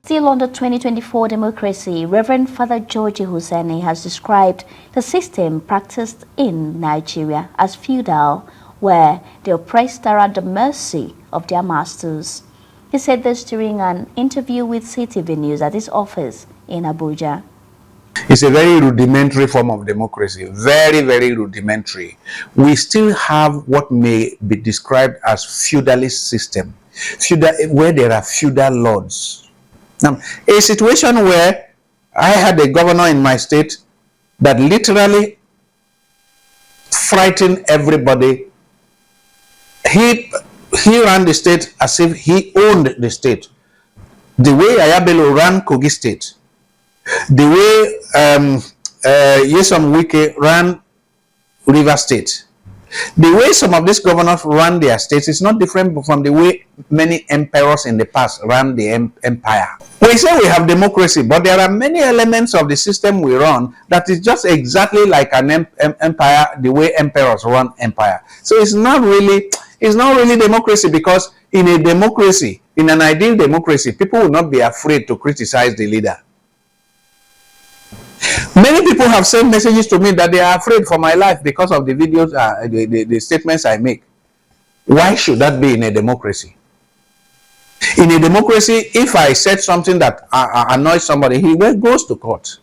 Still on the 2024 democracy, Reverend Father George Ehusan has described the system practiced in Nigeria as feudal, where the oppressed are at the mercy of their masters. He said this during an interview with CTV News at his office in Abuja. It's a very rudimentary form of democracy, very, very rudimentary. We still have what may be described as feudalist system, where there are feudal lords. Now, a situation where I had a governor in my state that literally frightened everybody. He ran the state as if he owned the state. The way Ayabelo ran Kogi State, the way Nyesom Wike ran River State, the way some of these governors run their states is not different from the way many emperors in the past ran the empire. We say we have democracy, but there are many elements of the system we run that is just exactly like an empire, the way emperors run empire. So it's not really democracy, because in a democracy, in an ideal democracy, people will not be afraid to criticize the leader. Many people have sent messages to me that they are afraid for my life because of the videos, the statements I make. Why should that be in a democracy? In a democracy, if I said something that annoys somebody, he goes to court.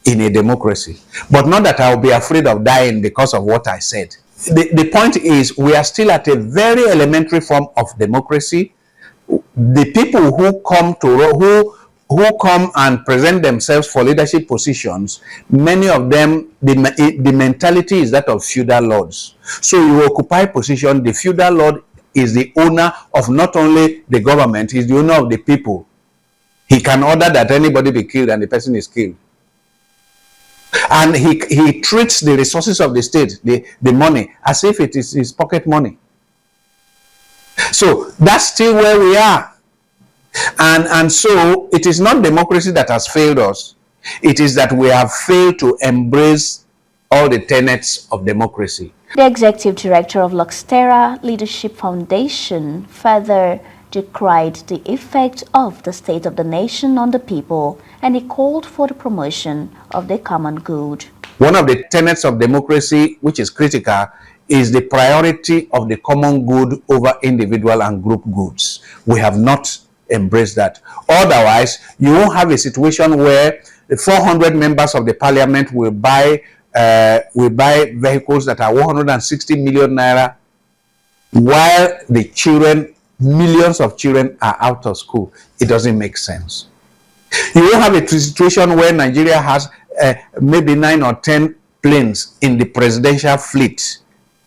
In a democracy. But not that I'll be afraid of dying because of what I said. The point is, we are still at a very elementary form of democracy. The people who come and present themselves for leadership positions, many of them, the mentality is that of feudal lords. So you occupy position, the feudal lord is the owner of not only the government, he's the owner of the people. He can order that anybody be killed and the person is killed. And he treats the resources of the state, the money, as if it is his pocket money. So that's still where we are. And so it is not democracy that has failed us. It is that we have failed to embrace all the tenets of democracy. The executive director of Luxterra Leadership Foundation further decried the effect of the state of the nation on the people, and he called for the promotion of the common good. One of the tenets of democracy, which is critical, is the priority of the common good over individual and group goods. We have not embrace that. Otherwise, you won't have a situation where the 400 members of the parliament will buy vehicles that are 160 million naira, while the children, millions of children, are out of school. It doesn't make sense. You won't have a situation where Nigeria has maybe 9 or 10 planes in the presidential fleet,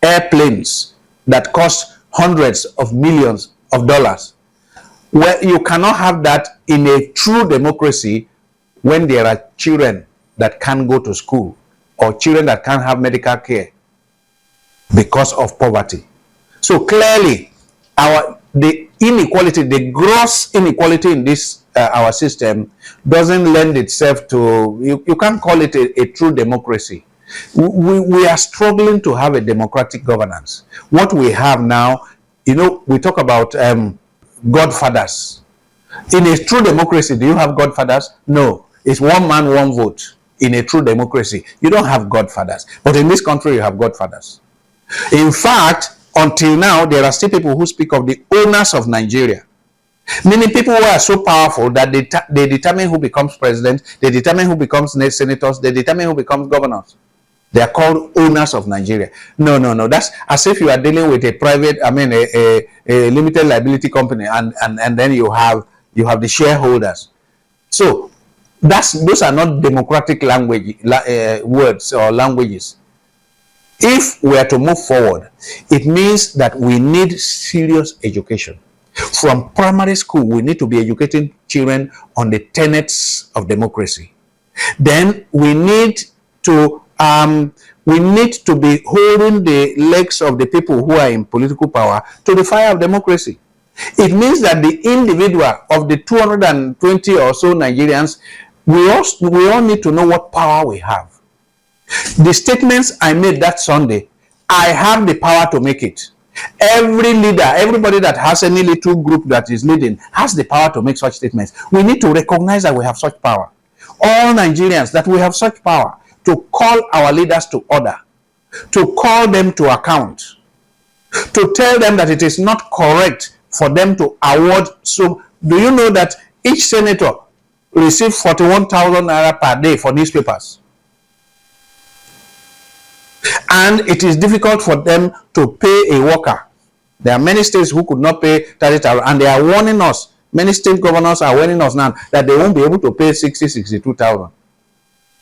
airplanes that cost hundreds of millions of dollars. Well, you cannot have that in a true democracy when there are children that can't go to school or children that can't have medical care because of poverty. So clearly, the inequality, the gross inequality in this our system doesn't lend itself to, you can't call it a true democracy. We are struggling to have a democratic governance. What we have now, we talk about godfathers. In a true democracy, do you have godfathers? No. It's one man, one vote. In a true democracy, you don't have godfathers. But in this country, you have godfathers. In fact, until now, there are still people who speak of the owners of Nigeria. Many people who are so powerful that they determine who becomes president, they determine who becomes senators, they determine who becomes governors. They are called owners of Nigeria. No. That's as if you are dealing with a private, a limited liability company, and then you have the shareholders. So those are not democratic words or languages. If we are to move forward, it means that we need serious education. From primary school, we need to be educating children on the tenets of democracy. Then we need to be holding the legs of the people who are in political power to the fire of democracy. It means that the individual of the 220 or so Nigerians, we all need to know what power we have. The statements I made that Sunday, I have the power to make it. Every leader, everybody that has any little group that is leading has the power to make such statements. We need to recognize that we have such power. All Nigerians, that we have such power to call our leaders to order, to call them to account, to tell them that it is not correct for them to award. So, do you know that each senator receives 41,000 naira per day for newspapers? And it is difficult for them to pay a worker. There are many states who could not pay 30,000, and they are warning us. Many state governors are warning us now that they won't be able to pay 62,000.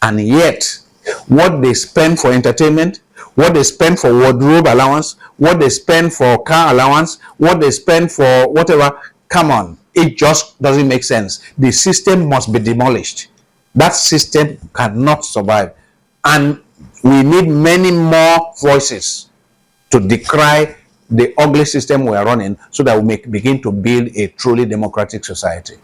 And yet, what they spend for entertainment, what they spend for wardrobe allowance, what they spend for car allowance, what they spend for whatever, come on, it just doesn't make sense. The system must be demolished. That system cannot survive. And we need many more voices to decry the ugly system we are running so that we may begin to build a truly democratic society.